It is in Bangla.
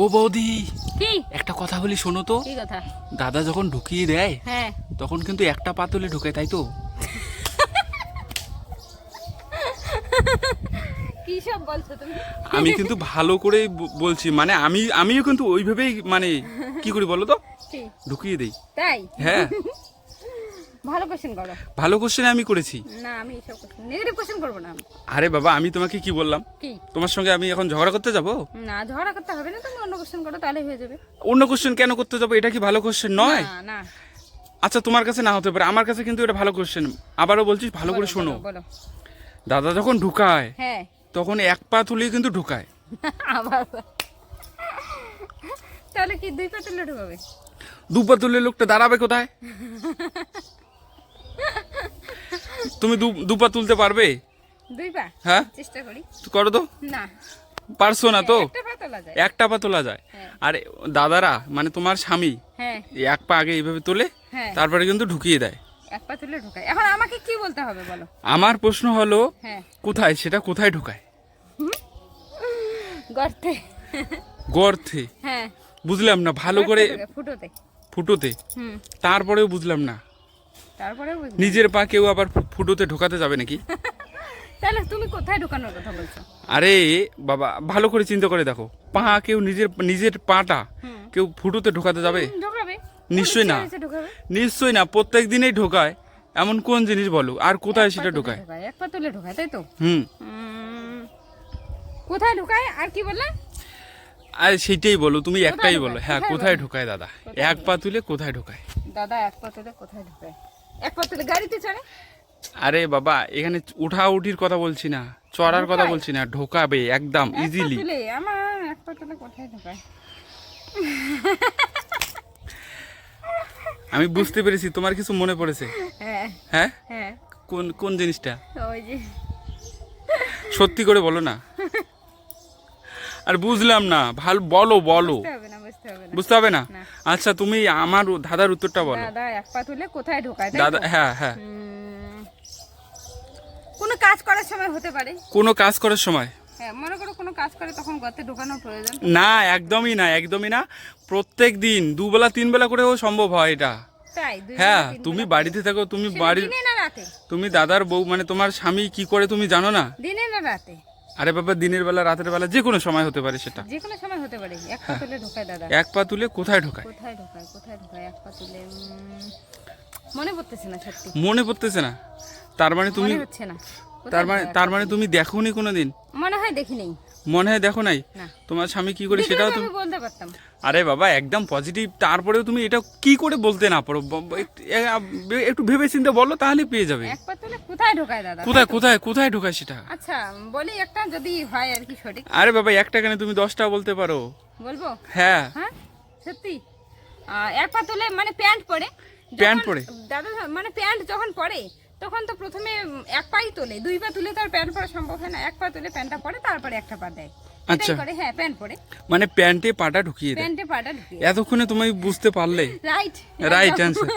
ও বৌদি, কি একটা কথা বলি শোনো তো। কি কথা? দাদা যখন ঢুকিয়ে দেয় হ্যাঁ, তখন কিন্তু একটা পা তুলে ঢুকে, তাই তো? কি সব বলছো তুমি? আমি কিন্তু ভালো করে বলছি, মানে আমিও কিন্তু ওইভাবেই, মানে কি করি বলো তো, কি ঢুকিয়ে দেই। তাই? হ্যাঁ, ভালো কোশ্চেন করো। ভালো কোশ্চেন আমি করেছি। না, আমি এইসব কোশ্চেন নেগেটিভ কোশ্চেন করবো না আমি। আরে বাবা, আমি তোমাকে কি বললাম? কি? তোমার সঙ্গে আমি এখন ঝগড়া করতে যাব? না, ঝগড়া করতে হবে না, তুমি অন্য কোশ্চেন করো তাহলে হয়ে যাবে। অন্য কোশ্চেন কেন করতে যাবো? এটা কি ভালো কোশ্চেন নয়? না না, আচ্ছা, তোমার কাছে না হতে পারে, আমার কাছে কিন্তু এটা ভালো কোশ্চেন। আবারও বলছি, ভালো করে বলো, শোনো। বলো, বলো। দাদা যখন ঢুকায় হ্যাঁ। তখন এক পা তুলেই কিন্তু ঢুকায়। আবার তাহলে কি দুই পা তুলে ঢুকাবে? দু পা তুলে লোকটা দাঁড়াবে কোথায়? তুমি দু পা তুলতে পারবে? দুই পা? হ্যাঁ, চেষ্টা করি। করো তো। না, পারছো না তো? একটা পা তোলা যায়। একটা পা তোলা যায়। হ্যাঁ। আর দাদারা, মানে তোমার স্বামী, হ্যাঁ এক পা আগে এইভাবে তোলে, হ্যাঁ, তারপরে কিন্তু ঢুকিয়ে দেয়। এক পা তুলে ঢুকায়। এখন আমাকে কি বলতে হবে বলো? আমার প্রশ্ন হলো, হ্যাঁ, কোথায় সেটা কোথায় ঢুকায়? গর্তে। গর্তে? হ্যাঁ, বুঝলাম না ভালো করে। গর্তে ঢুকায়, ফুটোতে। ফুটোতে? হুম, তারপরেও বুঝলাম না, তারপরে বুঝলি? নিজের পা কেউ আবার ফুটোতে ঢোকাতে যাবে নাকি? তাহলে তুমি কোথায় ঢুকানোর কথা বলছো? আরে বাবা, ভালো করে চিন্তা করে দেখো, পা কেউ নিজের পাটা হুম, কেউ ফুটোতে ঢোকাতে যাবে? ঢোকাবে। নিশ্চয়ই না, ঢোকাবে। নিশ্চয়ই না। প্রত্যেক দিনেই ঢোকায়, এমন কোন জিনিস বলো, আর কোথায় সেটা ঢোকায়? এক পা তুলে ঢোকায়, তাই তো? হুম, কোথায় ঢোকায় আর কি বললে? আর সেইটাই বলো, তুমি কোথায় একটাই ঢোকায়? বলো। হ্যাঁ, কোথায় কোথায় ঢোকায়? ঢোকায় দাদা? কোথায় এক পা তুলে কোথায় ঢোকায়? দাদা এক পা তুলে কোথায় ঢোকায়? এক পা তুলে গাড়িতে চড়ে? আরে বাবা, এখানে উঠির কথা বলছি না, চড়ার কথা ঢোকায়? বলছি না, ঢোকাবে একদম এক পা ইজিলি। তুলে, আমার এক পা তুলে কোথায় ঢোকায়? আমি বুঝতে পেরেছি, তোমার কিছু মনে পড়েছে। হ্যাঁ হ্যাঁ, হ্যাঁ, কোন কোন জিনিসটা? ওই যে সত্যি করে বলো না। আর বুঝলাম না, ভালো বলো বলো। বুঝতে হবে না, বুঝতে হবে না। বুঝতে হবে না? না। আচ্ছা, তুমি আমার দাদার উত্তরটা বলো। দাদা এক পা তুলে কোথায় ঢোকায়, তাই দাদা, তো? হ্যাঁ হ্যাঁ, কোনো কাজ করার সময় হতে পারে। কোনো কাজ করার সময়? হ্যাঁ, মনে করো কোনো কাজ করে তখন গর্তে ঢোকানোর প্রয়োজন। না, একদমই না, একদমই না। প্রত্যেক দিন দুবেলা তিন বেলা করেও সম্ভব হয় এটা। তাই? দুই হ্যাঁ, বেলা, তিন তুমি বেলা বাড়িতে থাকো, তুমি সেটা বাড়ি, দিনে না রাতে? তুমি দাদার বউ, মানে তোমার স্বামী কি করে তুমি জানো না? দিনে না রাতে? আরে বাবা, দিনের বেলা রাতের বেলা যে কোনো সময় হতে পারে সেটা। যে কোনো সময় হতে পারে। এক পা তুলে ঢোকায় দাদা। এক পা তুলে কোথায় ঢোকায়? কোথায় ঢোকায়, কোথায় ঢোকায় এক পা তুলে? মনে পড়তেছে না সত্যি। মনে পড়তেছে না? তার মানে তুমি, মনে হচ্ছে না। কোথায় তার মানে ঢোকায় এক তার পা মানে তুলে? তুমি দেখোনি কোনোদিন? মনে হয় দেখি নেই। মনে হয় দেখো নাই? না। তোমার স্বামী কি করে দেখলে সেটাও তো তুমি, আমি বলতে পারতাম। আরে বাবা একদম পজিটিভ, তারপরেও তুমি এটা কি করে বলতে না পারো? একটু ভেবে চিন্তে বলো, তাহলে পেয়ে যাবে। এক পা তুলে কোথায় ঢোকায় দাদা? কোথায় কোথায় কোথায় ঢোকায় সেটা? আচ্ছা, বলি একটা, যদি হয় আর কি সঠিক। আরে বাবা, একটা কেন, তুমি 10টা বলতে পারো। বলবো? হ্যাঁ, হ্যাঁ, সত্যি। এক পা তুলে মানে প্যান্ট পরে। প্যান্ট যখন পরে? দাদা মানে প্যান্ট যখন পরে তখন তো প্রথমে এক পাই তোলে, দুই পা তুলে তো আর প্যান্ট পরা সম্ভব হয় না। এক পা তুলে প্যান্টটা পরে, তারপরে একটা পা দেয়। আচ্ছা। এটাই করে। হ্যাঁ, প্যান্ট পরে, মানে প্যান্টে পাটা ঢুকিয়ে দেয়। প্যান্টে পাটা ঢুকিয়ে। এতক্ষণে তুমি বুঝতে পারলে? Right, right answer.